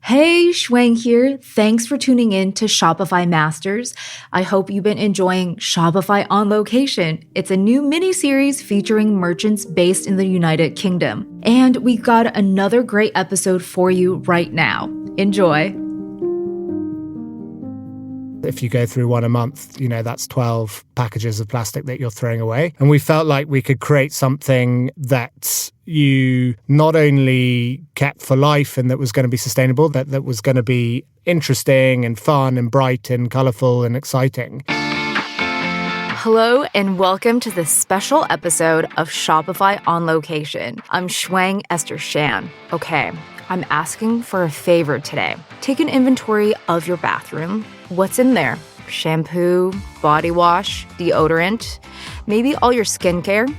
Hey, Shuang here. Thanks for tuning in to Shopify Masters. I hope you've been enjoying Shopify on Location. It's a new mini-series featuring merchants based in the United Kingdom. And we got another great episode for you right now. Enjoy. If you go through one a month, that's 12 packages of plastic that you're throwing away. And we felt like we could create something that you not only kept for life and that was going to be sustainable, that was going to be interesting and fun and bright and colorful and exciting. Hello and welcome to this special episode of Shopify on Location. I'm Shuang Esther Shan. Okay, I'm asking for a favor today. Take an inventory of your bathroom. What's in there? Shampoo, body wash, deodorant, maybe all your skincare.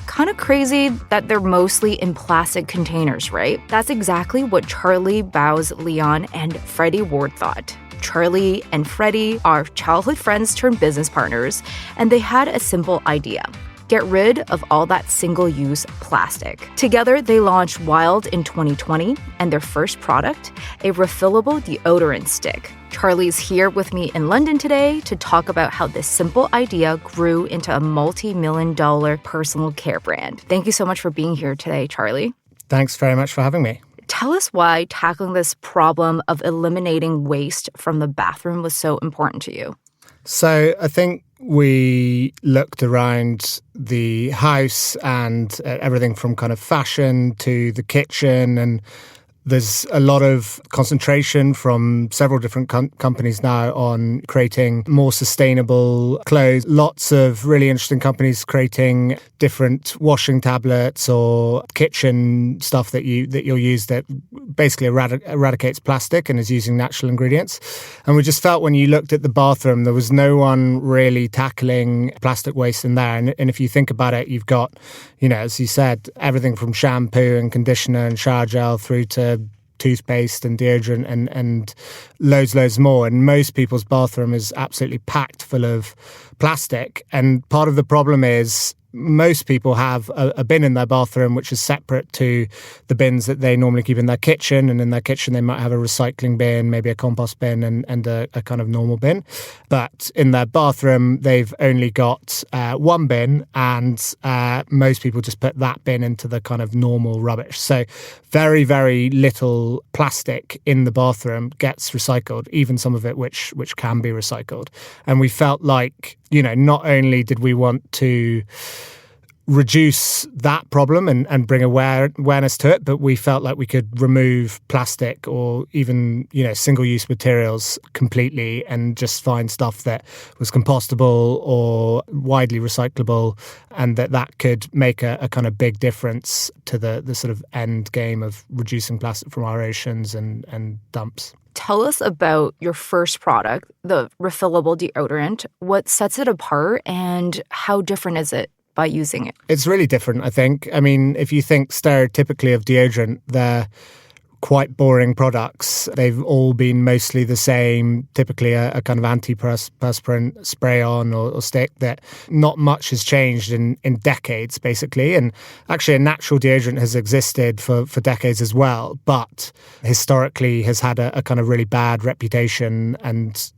Kind of crazy that they're mostly in plastic containers, right? That's exactly what Charlie Bowes-Lyon and Freddie Ward thought. Charlie and Freddie are childhood friends turned business partners, and they had a simple idea. Get rid of all that single-use plastic. Together, they launched Wild in 2020, and their first product, a refillable deodorant stick. Charlie's here with me in London today to talk about how this simple idea grew into a multi-million-dollar personal care brand. Thank you so much for being here today, Charlie. Thanks very much for having me. Tell us why tackling this problem of eliminating waste from the bathroom was so important to you. So I think we looked around the house and everything from kind of fashion to the kitchen, and there's a lot of concentration from several different companies now on creating more sustainable clothes. Lots of really interesting companies creating different washing tablets or kitchen stuff that you'll use that basically eradicates plastic and is using natural ingredients. And we just felt when you looked at the bathroom, there was no one really tackling plastic waste in there. And if you think about it, you've got, as you said, everything from shampoo and conditioner and shower gel through to toothpaste and deodorant and loads more. And most people's bathroom is absolutely packed full of plastic. And part of the problem is most people have a bin in their bathroom which is separate to the bins that they normally keep in their kitchen. And in their kitchen, they might have a recycling bin, maybe a compost bin and a kind of normal bin. But in their bathroom, they've only got one bin, and most people just put that bin into the kind of normal rubbish. So very, very little plastic in the bathroom gets recycled, even some of it which can be recycled. And we felt like, not only did we want to reduce that problem and bring awareness to it, but we felt like we could remove plastic or even, single-use materials completely and just find stuff that was compostable or widely recyclable, and that could make a kind of big difference to the sort of end game of reducing plastic from our oceans and dumps. Tell us about your first product, the refillable deodorant. What sets it apart and how different is it by using it? It's really different, I think. I mean, if you think stereotypically of deodorant, they're quite boring products. They've all been mostly the same, typically a kind of antiperspirant spray on or stick that not much has changed in decades, basically. And actually a natural deodorant has existed for decades as well, but historically has had a kind of really bad reputation and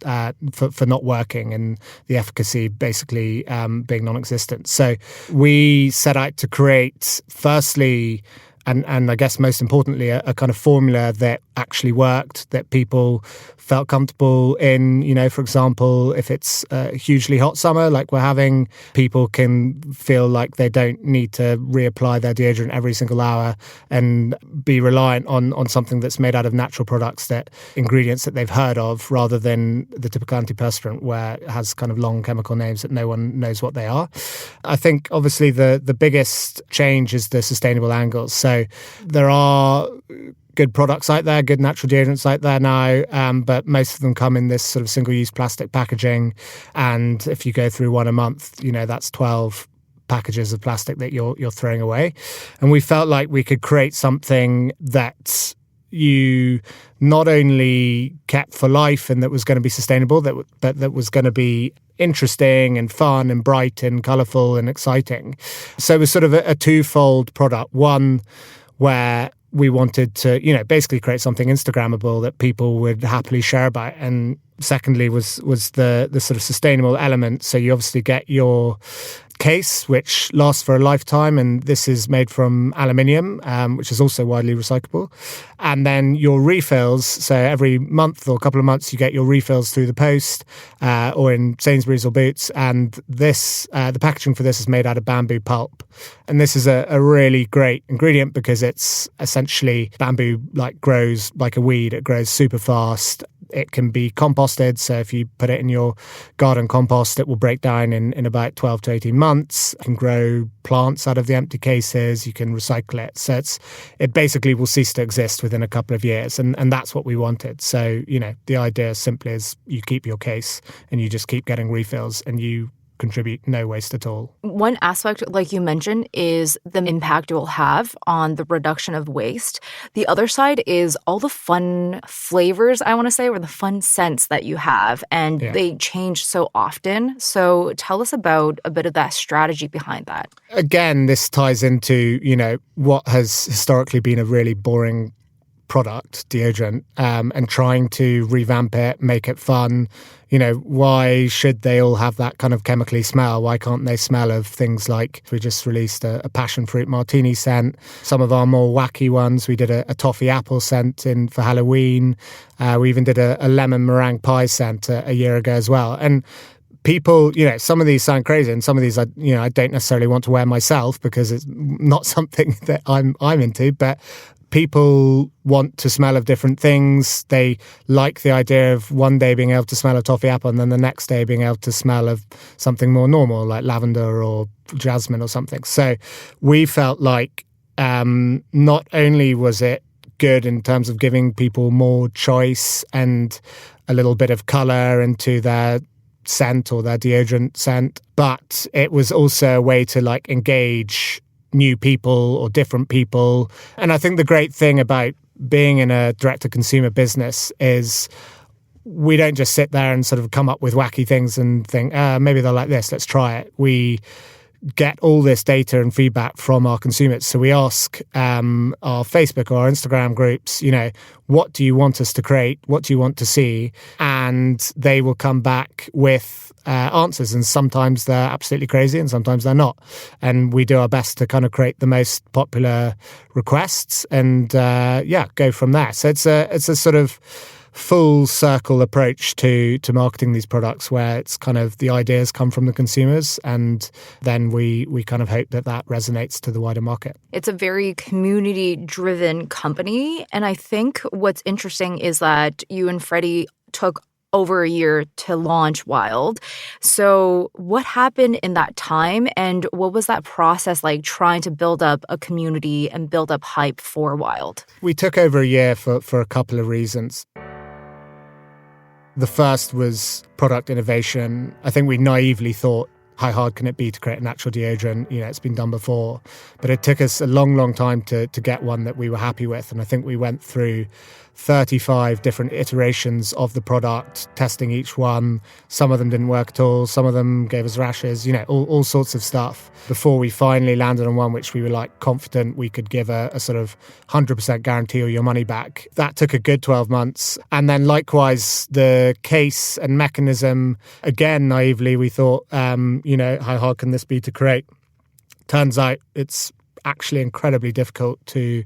for not working, and the efficacy basically being non-existent. So we set out to create, firstly, and I guess most importantly, a kind of formula that actually worked, that people felt comfortable in. For example, if it's a hugely hot summer like we're having, people can feel like they don't need to reapply their deodorant every single hour and be reliant on something that's made out of natural products, that ingredients that they've heard of, rather than the typical antiperspirant where it has kind of long chemical names that no one knows what they are. I think obviously the biggest change is the sustainable angles. So there are good products out there, good natural deodorants out there now, but most of them come in this sort of single-use plastic packaging. And if you go through one a month, that's 12 packages of plastic that you're throwing away. And we felt like we could create something that you not only kept for life and that was going to be sustainable, but that was going to be interesting and fun and bright and colorful and exciting. So it was sort of a twofold product. One where we wanted to, basically create something Instagrammable that people would happily share about. And secondly was the sort of sustainable element. So you obviously get your case, which lasts for a lifetime, and this is made from aluminium, which is also widely recyclable. And then your refills, so every month or a couple of months you get your refills through the post or in Sainsbury's or Boots, and this the packaging for this is made out of bamboo pulp. And this is a really great ingredient because it's essentially bamboo grows like a weed. It grows super fast. It can be composted, so if you put it in your garden compost, it will break down in about 12 to 18 months. You can grow plants out of the empty cases, you can recycle it. So it basically will cease to exist within a couple of years, and that's what we wanted. So, the idea simply is you keep your case and you just keep getting refills and you contribute no waste at all. One aspect, like you mentioned, is the impact it will have on the reduction of waste. The other side is all the fun flavors, I want to say, or the fun scents that you have, and they change so often. So tell us about a bit of that strategy behind that. Again, this ties into, what has historically been a really boring product, deodorant, and trying to revamp it, make it fun. Why should they all have that kind of chemically smell? Why can't they smell of things like, we just released a passion fruit martini scent. Some of our more wacky ones, we did a toffee apple scent for Halloween. We even did a lemon meringue pie scent a year ago as well. And people, some of these sound crazy, and some of these, I don't necessarily want to wear myself because it's not something that I'm into, but people want to smell of different things. They like the idea of one day being able to smell a toffee apple and then the next day being able to smell of something more normal like lavender or jasmine or something. So we felt like not only was it good in terms of giving people more choice and a little bit of colour into their scent or their deodorant scent, but it was also a way to engage new people or different people. And I think the great thing about being in a direct-to-consumer business is we don't just sit there and sort of come up with wacky things and think, maybe they'll like this, let's try it. We get all this data and feedback from our consumers. So we ask our Facebook or our Instagram groups, what do you want us to create? What do you want to see? And they will come back with answers. And sometimes they're absolutely crazy and sometimes they're not. And we do our best to kind of create the most popular requests and go from there. So it's a sort of full circle approach to marketing these products where it's kind of the ideas come from the consumers and then we kind of hope that resonates to the wider market. It's a very community-driven company. And I think what's interesting is that you and Freddie took over a year to launch Wild. So what happened in that time and what was that process like trying to build up a community and build up hype for Wild? We took over a year for a couple of reasons. The first was product innovation. I think we naively thought, how hard can it be to create a natural deodorant? It's been done before. But it took us a long, long time to get one that we were happy with. And I think we went through 35 different iterations of the product, testing each one. Some of them didn't work at all. Some of them gave us rashes, all sorts of stuff before we finally landed on one which we were confident we could give a sort of 100% guarantee or your money back. That took a good 12 months. And then likewise, the case and mechanism, again, naively, we thought, how hard can this be to create? Turns out it's actually incredibly difficult to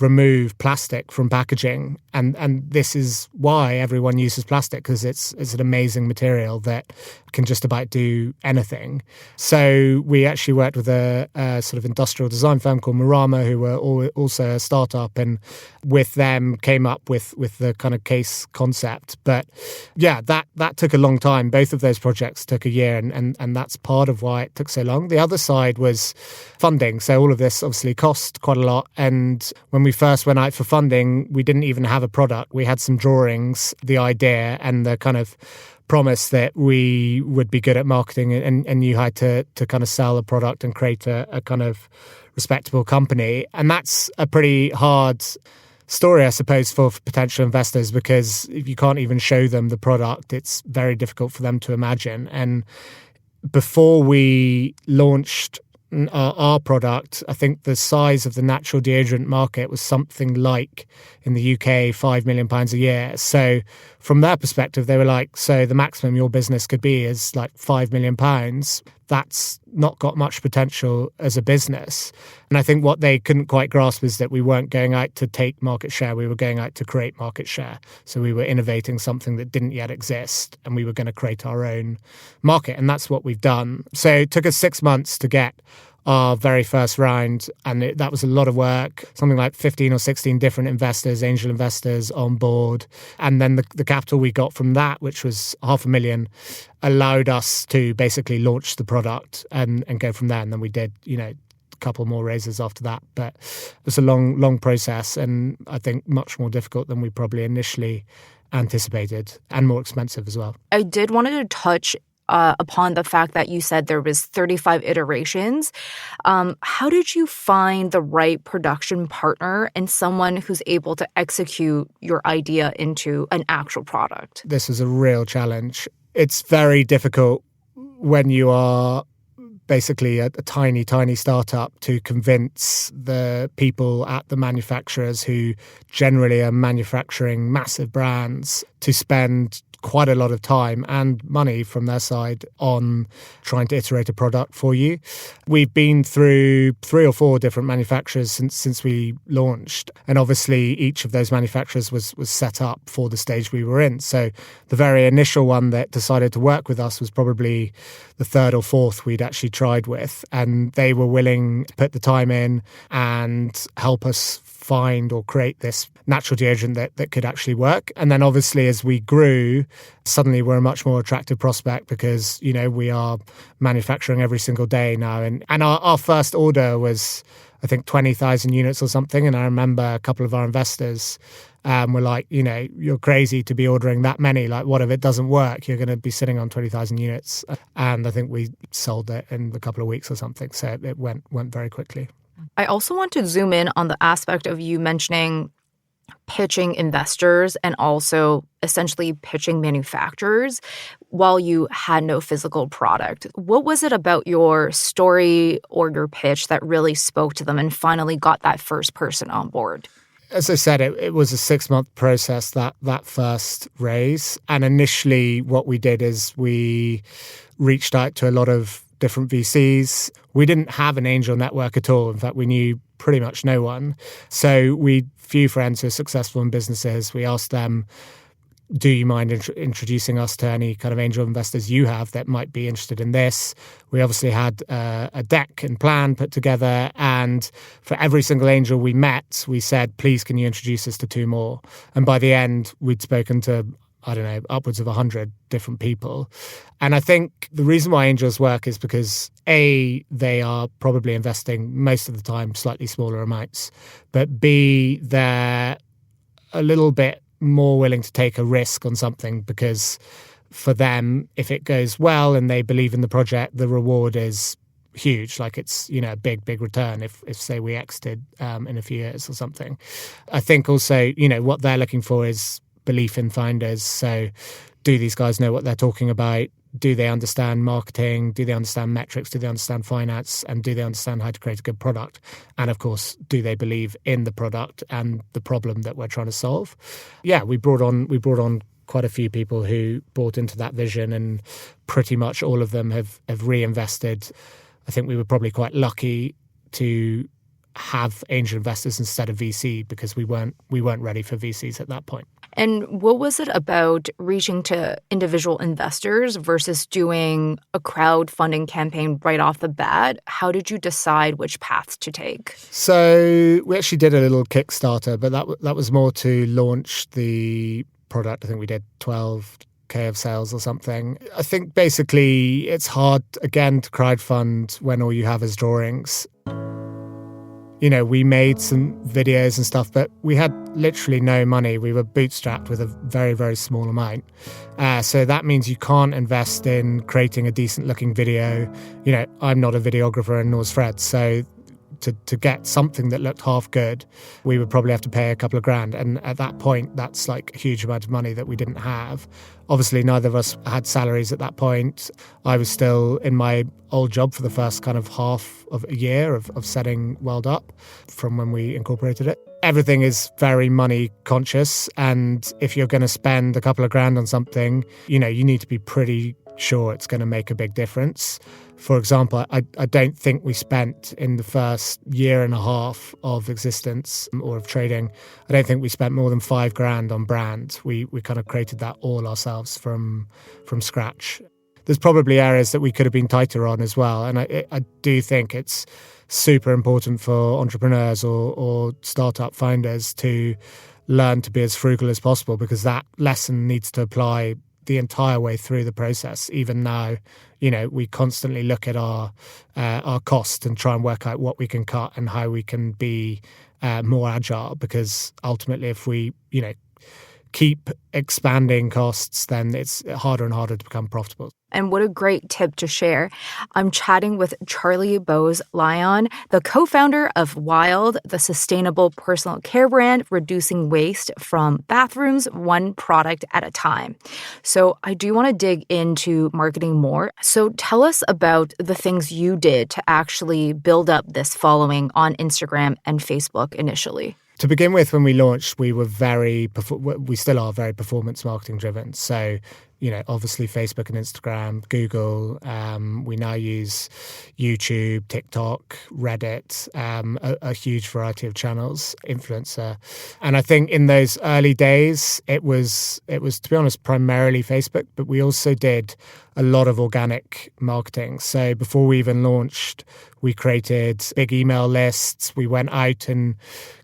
remove plastic from packaging, and this is why everyone uses plastic, because it's an amazing material that can just about do anything. So we actually worked with a sort of industrial design firm called Murama, who were also a startup, and with them came up with the kind of case concept. But yeah, that took a long time. Both of those projects took a year, and that's part of why it took so long. The other side was funding. So all of this obviously cost quite a lot, and when we first went out for funding, we didn't even have a product. We had some drawings, the idea, and the kind of promise that we would be good at marketing and knew how to kind of sell a product and create a kind of respectable company. And that's a pretty hard story, I suppose, for potential investors, because if you can't even show them the product, it's very difficult for them to imagine. And before we launched our product, I think the size of the natural deodorant market was something like, in the UK, £5 million a year. So from their perspective, they were like, so the maximum your business could be is like £5 million. That's not got much potential as a business. And I think what they couldn't quite grasp is that we weren't going out to take market share. We were going out to create market share. So we were innovating something that didn't yet exist, and we were going to create our own market. And that's what we've done. So it took us 6 months to get our very first round, and that was a lot of work, something like 15 or 16 different investors, angel investors on board. And then the capital we got from that, which was $500,000, allowed us to basically launch the product and go from there. And then we did, a couple more raises after that. But it was a long process, and I think much more difficult than we probably initially anticipated, and more expensive as well. I did want to touch upon the fact that you said there was 35 iterations. How did you find the right production partner and someone who's able to execute your idea into an actual product? This is a real challenge. It's very difficult when you are basically a tiny startup to convince the people at the manufacturers, who generally are manufacturing massive brands, to spend quite a lot of time and money from their side on trying to iterate a product for you. We've been through 3 or 4 different manufacturers since we launched, and obviously each of those manufacturers was set up for the stage we were in. So the very initial one that decided to work with us was probably the 3rd or 4th we'd actually tried with, and they were willing to put the time in and help us find or create this natural deodorant that could actually work. And then obviously as we grew, suddenly we're a much more attractive prospect because, we are manufacturing every single day now. And our first order was, I think, 20,000 units or something. And I remember a couple of our investors were like, you're crazy to be ordering that many. Like, what if it doesn't work? You're going to be sitting on 20,000 units. And I think we sold it in a couple of weeks or something. So it went very quickly. I also want to zoom in on the aspect of you mentioning pitching investors and also essentially pitching manufacturers while you had no physical product. What was it about your story or your pitch that really spoke to them and finally got that first person on board? As I said, it was a 6-month process, that first raise. And initially what we did is we reached out to a lot of different VCs. We didn't have an angel network at all. In fact, we knew pretty much no one. So few friends who are successful in businesses, we asked them, do you mind introducing us to any kind of angel investors you have that might be interested in this? We obviously had a deck and plan put together. And for every single angel we met, we said, please, can you introduce us to 2 more? And by the end, we'd spoken to, upwards of 100 different people. And I think the reason why angels work is because A, they are probably investing most of the time slightly smaller amounts, but B, they're a little bit more willing to take a risk on something because for them, if it goes well and they believe in the project, the reward is huge. Like it's, a big return if say we exited in a few years or something. I think also, what they're looking for is belief in founders. So do these guys know what they're talking about? Do they understand marketing? Do they understand metrics? Do they understand finance? And do they understand how to create a good product? And of course, do they believe in the product and the problem that we're trying to solve? Yeah, we brought on quite a few people who bought into that vision, and pretty much all of them have reinvested. I think we were probably quite lucky to have angel investors instead of VC because we weren't ready for VCs at that point. And what was it about reaching to individual investors versus doing a crowdfunding campaign right off the bat? How did you decide which paths to take? So we actually did a little Kickstarter, but that was more to launch the product. I think we did 12K of sales or something. I think basically it's hard, again, to crowdfund when all you have is drawings. We made some videos and stuff, but we had literally no money. We were bootstrapped with a very, very small amount. So that means you can't invest in creating a decent looking video. I'm not a videographer and nor is Fred. So to get something that looked half good, we would probably have to pay a couple of grand. And at that point, that's like a huge amount of money that we didn't have. Obviously, neither of us had salaries at that point. I was still in my old job for the first kind of half of a year of setting Weld up from when we incorporated it. Everything is very money conscious. And if you're going to spend a couple of grand on something, you need to be pretty sure it's going to make a big difference. For example, I don't think we spent in the first year and a half of existence or of trading, I don't think we spent more than $5,000 on brand. We kind of created that all ourselves from scratch. There's probably areas that we could have been tighter on as well. And I do think it's super important for entrepreneurs or startup founders to learn to be as frugal as possible, because that lesson needs to apply the entire way through the process. Even now, we constantly look at our cost and try and work out what we can cut and how we can be more agile, because ultimately if we, keep expanding costs, then it's harder and harder to become profitable. And what a great tip to share. I'm chatting with Charlie Bowes-Lyon, the co-founder of Wild, the sustainable personal care brand, reducing waste from bathrooms one product at a time. So I do want to dig into marketing more. So tell us about the things you did to actually build up this following on Instagram and Facebook initially. To begin with, when we launched, we still are very performance marketing driven. So, obviously Facebook and Instagram, Google, we now use YouTube, TikTok, Reddit, a huge variety of channels, influencer. And I think in those early days, it was, to be honest, primarily Facebook, but we also did a lot of organic marketing. So before we even launched, we created big email lists. We went out and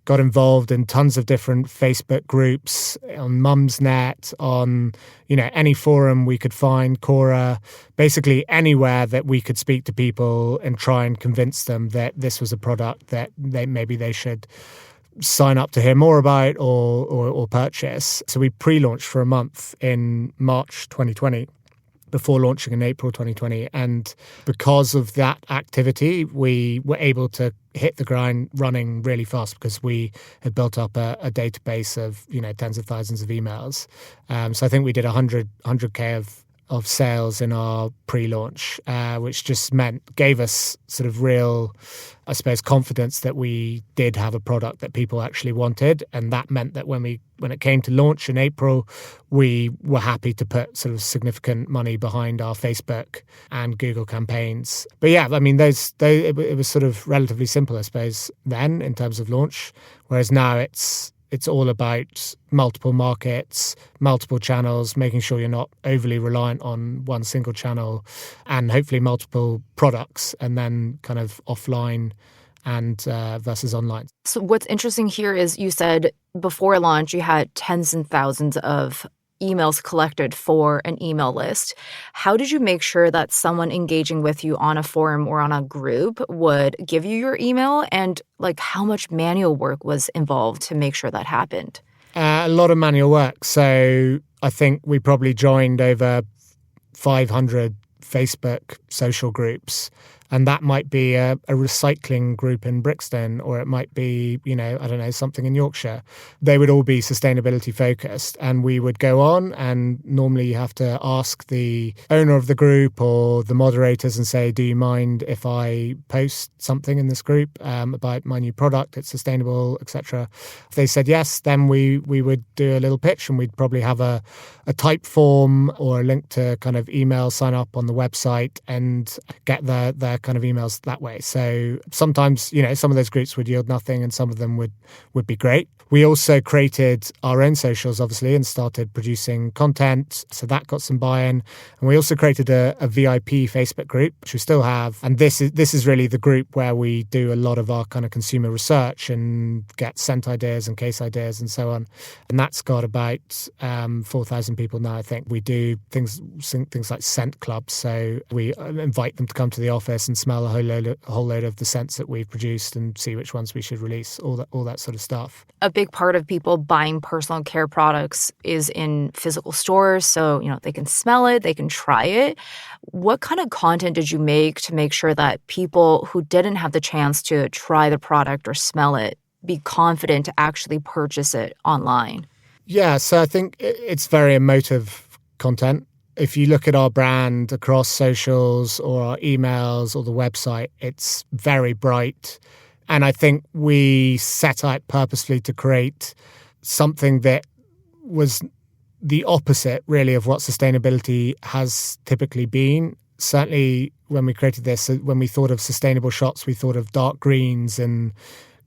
got involved in tons of different Facebook groups, on Mumsnet, on any forum we could find, Quora, basically anywhere that we could speak to people and try and convince them that this was a product that they should sign up to hear more about or purchase. So we pre-launched for a month in March 2020. Before launching in April 2020. And because of that activity, we were able to hit the ground running really fast, because we had built up a database of, tens of thousands of emails. So I think we did 100K of sales in our pre-launch, which just gave us sort of real, I suppose, confidence that we did have a product that people actually wanted. And that meant that when it came to launch in April, we were happy to put sort of significant money behind our Facebook and Google campaigns. But yeah, I mean, it was sort of relatively simple, I suppose, then in terms of launch, whereas now it's all about multiple markets, multiple channels, making sure you're not overly reliant on one single channel, and hopefully multiple products, and then kind of offline and versus online. So what's interesting here is you said before launch you had tens and thousands of emails collected for an email list. How did you make sure that someone engaging with you on a forum or on a group would give you your email, and how much manual work was involved to make sure that happened? A lot of manual work. So I think we probably joined over 500 Facebook social groups. And that might be a recycling group in Brixton, or it might be, something in Yorkshire. They would all be sustainability focused. And we would go on, and normally you have to ask the owner of the group or the moderators and say, do you mind if I post something in this group about my new product, it's sustainable, etc. If they said yes, then we would do a little pitch, and we'd probably have a type form or a link to kind of email sign up on the website and get their kind of emails that way. So sometimes, some of those groups would yield nothing, and some of them would be great. We also created our own socials, obviously, and started producing content. So that got some buy-in. And we also created a VIP Facebook group, which we still have. And this is really the group where we do a lot of our kind of consumer research and get scent ideas and case ideas and so on. And that's got about 4,000 people now, I think. We do things like scent clubs. So we invite them to come to the office and smell a whole load of the scents that we've produced and see which ones we should release, all that sort of stuff. A big part of people buying personal care products is in physical stores. So, they can smell it, they can try it. What kind of content did you make to make sure that people who didn't have the chance to try the product or smell it be confident to actually purchase it online? Yeah, so I think it's very emotive content. If you look at our brand across socials or our emails or the website, it's very bright. And I think we set out purposefully to create something that was the opposite, really, of what sustainability has typically been. Certainly, when we created this, when we thought of sustainable shots, we thought of dark greens and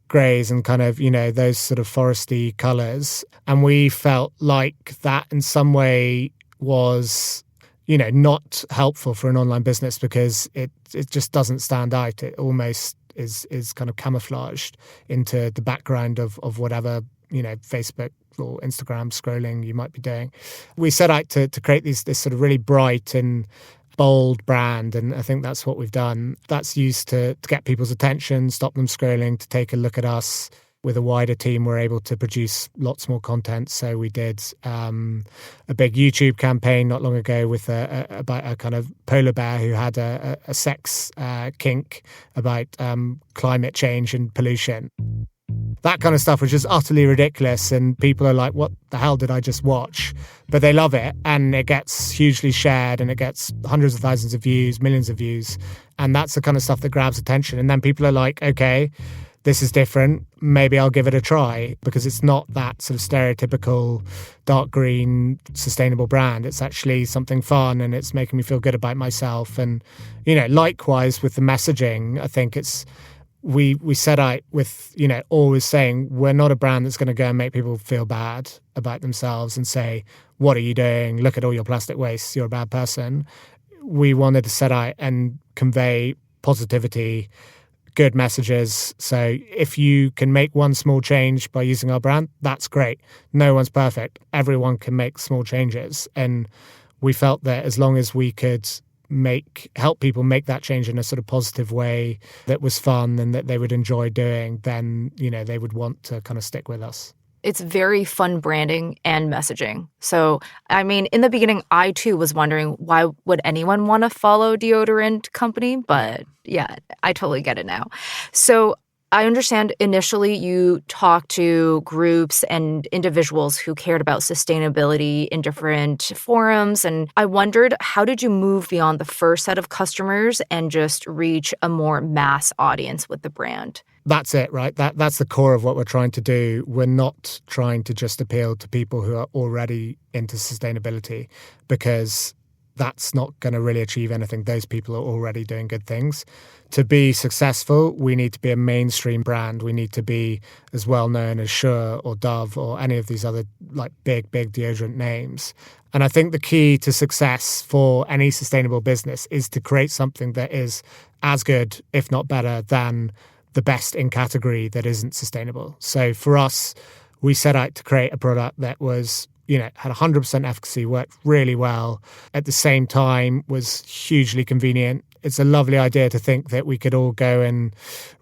greys and kind of, those sort of foresty colours. And we felt like that in some way was, not helpful for an online business because it just doesn't stand out. It almost is kind of camouflaged into the background of whatever, Facebook or Instagram scrolling you might be doing. We set out to create this sort of really bright and bold brand, and I think that's what we've done. That's used to get people's attention, stop them scrolling, to take a look at us. With a wider team, we're able to produce lots more content. So we did a big YouTube campaign not long ago with about a kind of polar bear who had a sex kink about climate change and pollution. That kind of stuff was just utterly ridiculous, and people are like, what the hell did I just watch? But they love it, and it gets hugely shared, and it gets hundreds of thousands of views, millions of views, and that's the kind of stuff that grabs attention. And then people are like, okay, this is different, maybe I'll give it a try, because it's not that sort of stereotypical dark green sustainable brand. It's actually something fun, and it's making me feel good about myself. And, likewise with the messaging, I think it's, we set out with, always saying we're not a brand that's going to go and make people feel bad about themselves and say, what are you doing? Look at all your plastic waste. You're a bad person. We wanted to set out and convey positivity, good messages. So if you can make one small change by using our brand, that's great. No one's perfect. Everyone can make small changes. And we felt that as long as we could help people make that change in a sort of positive way that was fun and that they would enjoy doing, then, they would want to kind of stick with us. It's very fun branding and messaging. So, in the beginning, I too was wondering, why would anyone want to follow a deodorant company? But yeah, I totally get it now. So I understand initially you talked to groups and individuals who cared about sustainability in different forums. And I wondered, how did you move beyond the first set of customers and just reach a more mass audience with the brand? That's it, right? That's the core of what we're trying to do. We're not trying to just appeal to people who are already into sustainability, because that's not going to really achieve anything. Those people are already doing good things. To be successful, we need to be a mainstream brand. We need to be as well known as Sure or Dove or any of these other big deodorant names. And I think the key to success for any sustainable business is to create something that is as good, if not better, than the best in category that isn't sustainable. So for us, we set out to create a product that was, had 100% efficacy, worked really well, at the same time was hugely convenient. It's a lovely idea to think that we could all go and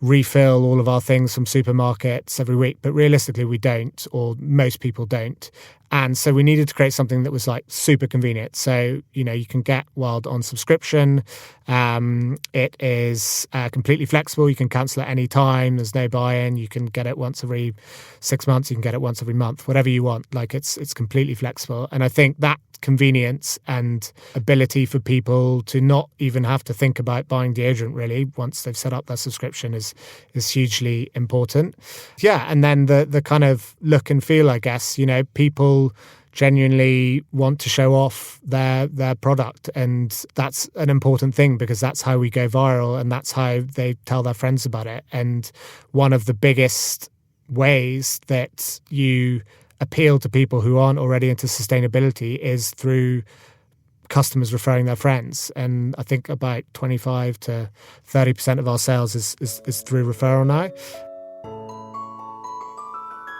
refill all of our things from supermarkets every week, but realistically we don't, or most people don't. And so we needed to create something that was super convenient. So, you can get Wild on subscription. It is completely flexible. You can cancel at any time. There's no buy-in. You can get it once every 6 months. You can get it once every month, whatever you want. It's completely flexible. And I think that convenience and ability for people to not even have to think about buying deodorant really once they've set up their subscription is hugely important. Yeah, and then the kind of look and feel, I guess, people genuinely want to show off their product, and that's an important thing because that's how we go viral and that's how they tell their friends about it. And one of the biggest ways that you appeal to people who aren't already into sustainability is through customers referring their friends. And I think about 25 to 30% of our sales is through referral now.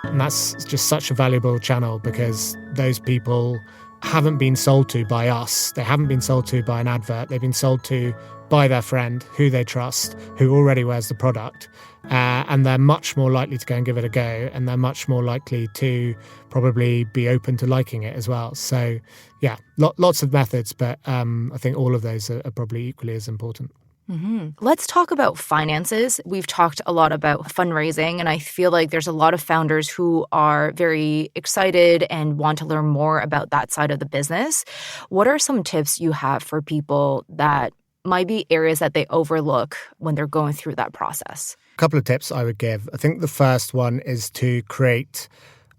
And that's just such a valuable channel because those people haven't been sold to by us. They haven't been sold to by an advert. They've been sold to by their friend who they trust, who already wears the product. And they're much more likely to go and give it a go. And they're much more likely to probably be open to liking it as well. So, yeah, lots of methods, but I think all of those are probably equally as important. Mm-hmm. Let's talk about finances. We've talked a lot about fundraising, and I feel like there's a lot of founders who are very excited and want to learn more about that side of the business. What are some tips you have for people that might be areas that they overlook when they're going through that process? A couple of tips I would give. I think the first one is to create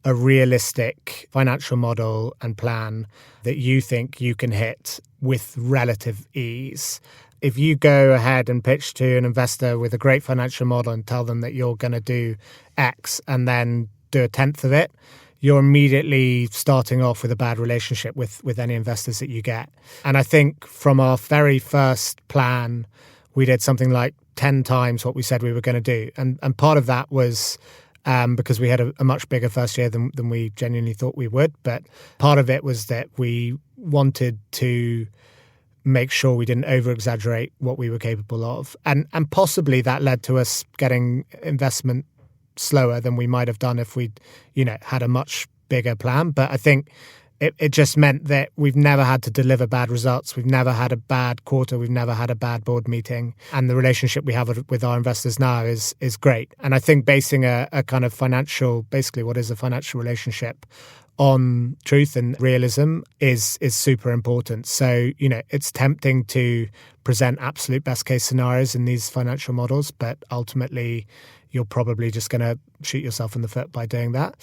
a realistic financial model and plan that you think you can hit with relative ease. If you go ahead and pitch to an investor with a great financial model and tell them that you're going to do X and then do a tenth of it, you're immediately starting off with a bad relationship with any investors that you get. And I think from our very first plan, we did something like 10 times what we said we were going to do. And part of that was because we had a much bigger first year than we genuinely thought we would. But part of it was that we wanted to make sure we didn't over-exaggerate what we were capable of. And possibly that led to us getting investment slower than we might have done if we'd, had a much bigger plan. But I think it just meant that we've never had to deliver bad results. We've never had a bad quarter. We've never had a bad board meeting. And the relationship we have with our investors now is great. And I think basing a kind of basically what is a financial relationship on truth and realism is super important. So, it's tempting to present absolute best case scenarios in these financial models, but ultimately you're probably just going to shoot yourself in the foot by doing that.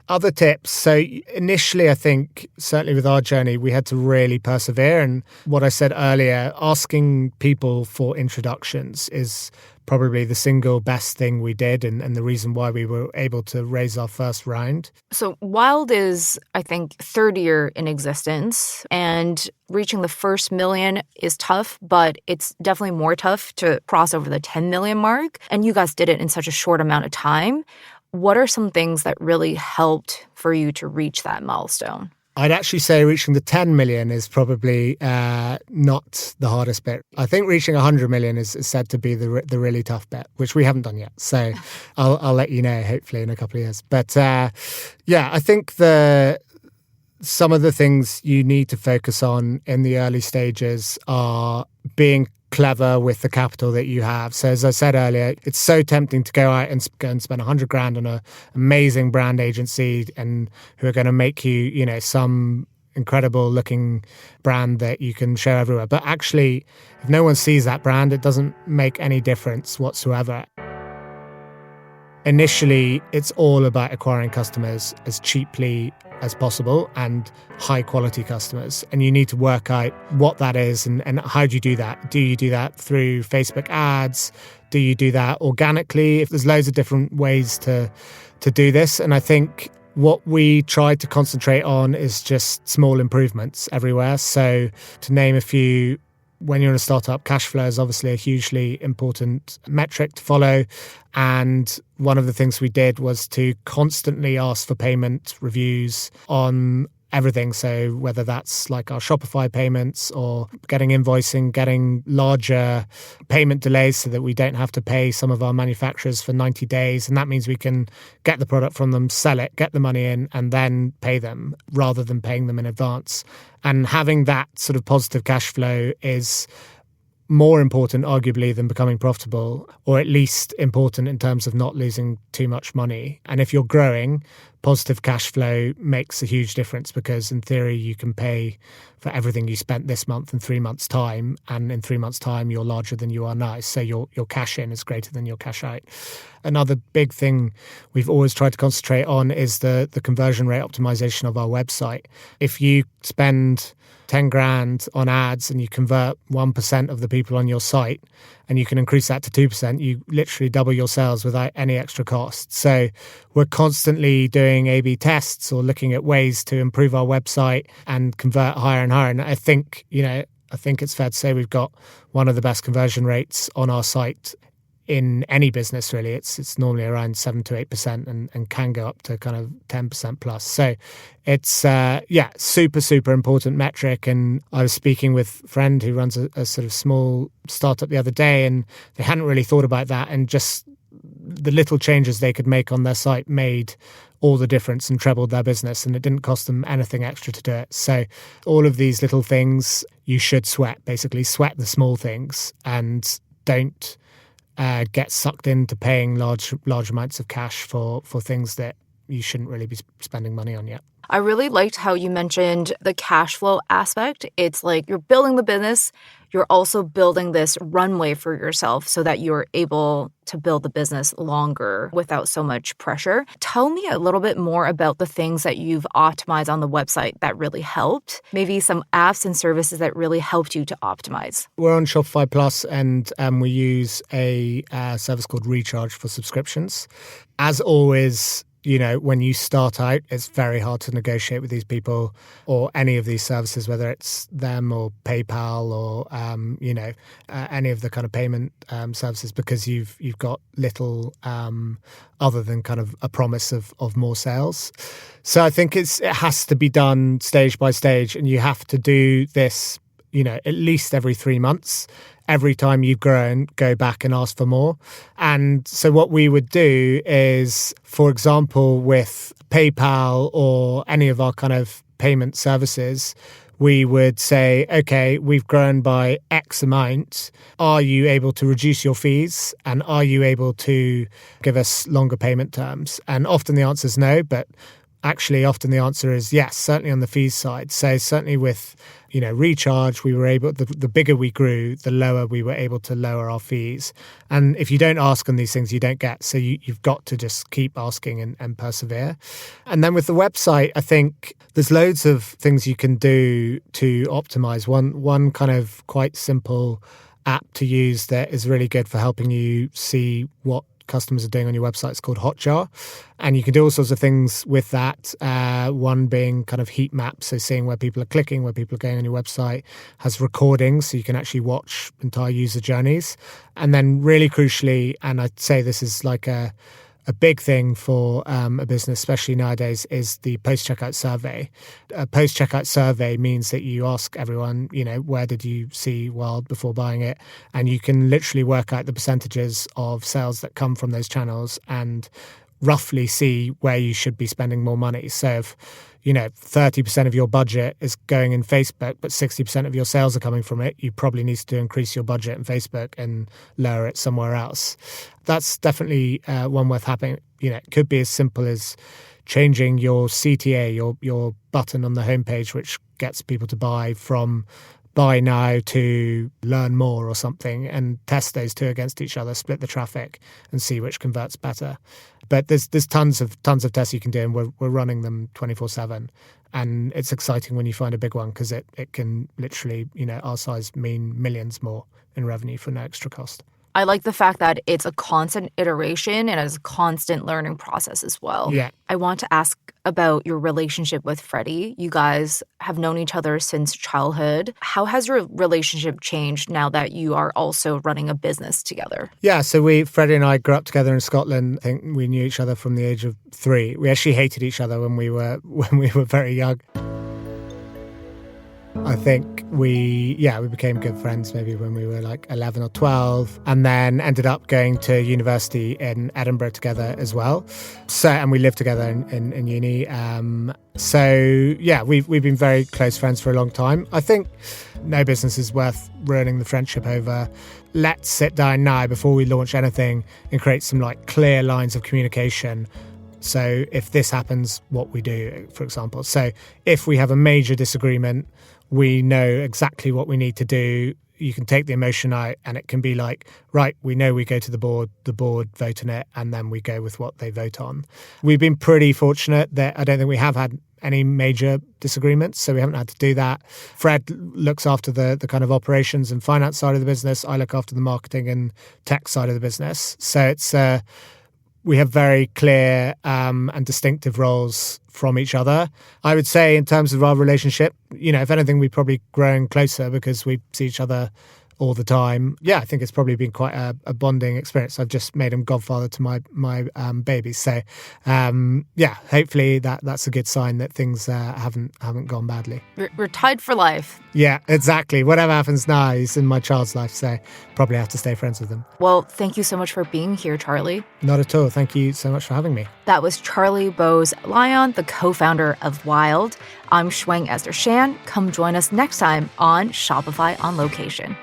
Other tips. So initially, I think certainly with our journey, we had to really persevere. And what I said earlier, asking people for introductions is probably the single best thing we did and the reason why we were able to raise our first round. So Wild is, I think, third year in existence, and reaching the first million is tough, but it's definitely more tough to cross over the 10 million mark. And you guys did it in such a short amount of time. What are some things that really helped for you to reach that milestone? I'd actually say reaching the 10 million is probably not the hardest bit. I think reaching 100 million is said to be the really tough bit, which we haven't done yet. So I'll let you know, hopefully, in a couple of years. But I think some of the things you need to focus on in the early stages are being clever with the capital that you have. So as I said earlier, it's so tempting to go out and spend $100,000 on an amazing brand agency and who are going to make you, some incredible looking brand that you can show everywhere. But actually, if no one sees that brand, it doesn't make any difference whatsoever. Initially, it's all about acquiring customers as cheaply as possible and high quality customers. And you need to work out what that is and how do you do that? Do you do that through Facebook ads? Do you do that organically? If there's loads of different ways to do this. And I think what we try to concentrate on is just small improvements everywhere. So to name a few, when you're in a startup, cash flow is obviously a hugely important metric to follow. And one of the things we did was to constantly ask for payment reviews on everything. So whether that's like our Shopify payments or getting invoicing, getting larger payment delays so that we don't have to pay some of our manufacturers for 90 days. And that means we can get the product from them, sell it, get the money in, and then pay them rather than paying them in advance. And having that sort of positive cash flow is more important, arguably, than becoming profitable, or at least important in terms of not losing too much money. And if you're growing, positive cash flow makes a huge difference because in theory, you can pay for everything you spent this month in 3 months' time. And in 3 months' time, you're larger than you are now. So your cash in is greater than your cash out. Another big thing we've always tried to concentrate on is the conversion rate optimization of our website. If you spend 10 grand on ads and you convert 1% of the people on your site and you can increase that to 2%, you literally double your sales without any extra cost. So we're constantly doing A/B tests or looking at ways to improve our website and convert higher and higher. And I think it's fair to say we've got one of the best conversion rates on our site in any business, really. It's normally around 7 to 8% and can go up to kind of 10% plus. So it's, super, super important metric. And I was speaking with a friend who runs a sort of small startup the other day, and they hadn't really thought about that. And just the little changes they could make on their site made all the difference and trebled their business, and it didn't cost them anything extra to do it. So all of these little things you should sweat, basically sweat the small things, and don't get sucked into paying large amounts of cash for things that you shouldn't really be spending money on yet. I really liked how you mentioned the cash flow aspect. It's like you're building the business, you're also building this runway for yourself so that you're able to build the business longer without so much pressure. Tell me a little bit more about the things that you've optimized on the website that really helped, maybe some apps and services that really helped you to optimize. We're on Shopify Plus, and we use a service called Recharge for subscriptions. As always, when you start out, it's very hard to negotiate with these people or any of these services, whether it's them or PayPal or, any of the kind of payment services, because you've got little other than kind of a promise of more sales. So I think it has to be done stage by stage, and you have to do this, at least every 3 months. Every time you've grown, go back and ask for more. And so what we would do is, for example, with PayPal or any of our kind of payment services, we would say, okay, we've grown by X amount. Are you able to reduce your fees? And are you able to give us longer payment terms? And often the answer is no, but actually often the answer is yes, certainly on the fees side. So certainly with Recharge, we were able, the bigger we grew, the lower we were able to lower our fees. And if you don't ask on these things, you don't get. So you've got to just keep asking and persevere. And then with the website, I think there's loads of things you can do to optimize. One kind of quite simple app to use that is really good for helping you see what customers are doing on your website. It's called Hotjar, and you can do all sorts of things with that. One being kind of heat maps, so seeing where people are clicking, where people are going on your website. Has recordings, so you can actually watch entire user journeys. And then really crucially, and I'd say this is like a big thing for a business, especially nowadays, is the post-checkout survey. A post-checkout survey means that you ask everyone, where did you see Wild before buying it? And you can literally work out the percentages of sales that come from those channels and roughly see where you should be spending more money. So if 30% of your budget is going in Facebook, but 60% of your sales are coming from it, you probably need to increase your budget in Facebook and lower it somewhere else. That's definitely one worth having. It could be as simple as changing your CTA, your button on the homepage, which gets people to buy, from buy now to learn more or something, and test those two against each other, split the traffic and see which converts better. But there's tons of tests you can do, and we're running them 24/7. And it's exciting when you find a big one, because it can literally, our size, mean millions more in revenue for no extra cost. I like the fact that it's a constant iteration and it's a constant learning process as well. Yeah. I want to ask about your relationship with Freddie. You guys have known each other since childhood. How has your relationship changed now that you are also running a business together? Yeah, so Freddie and I grew up together in Scotland. I think we knew each other from the age of 3. We actually hated each other when we were very young. I think we became good friends maybe when we were like 11 or 12, and then ended up going to university in Edinburgh together as well. So, and we lived together in uni. We've been very close friends for a long time. I think no business is worth ruining the friendship over. Let's sit down now before we launch anything and create some clear lines of communication. So if this happens, what we do, for example. So if we have a major disagreement, we know exactly what we need to do. You can take the emotion out, and it can be right, we know we go to the board vote on it, and then we go with what they vote on. We've been pretty fortunate that I don't think we have had any major disagreements, so we haven't had to do that. Fred looks after the kind of operations and finance side of the business. I look after the marketing and tech side of the business. So it's we have very clear and distinctive roles from each other. I would say in terms of our relationship, if anything, we've probably grown closer because we see each other all the time. Yeah, I think it's probably been quite a bonding experience. I've just made him godfather to my babies. So yeah, hopefully that's a good sign that things haven't gone badly. We're tied for life. Yeah, exactly. Whatever happens now is in my child's life, so probably have to stay friends with them. Well, thank you so much for being here, Charlie. Not at all. Thank you so much for having me. That was Charlie Bowes-Lyon, the co-founder of Wild. I'm Shwang Esther Shan. Come join us next time on Shopify on Location.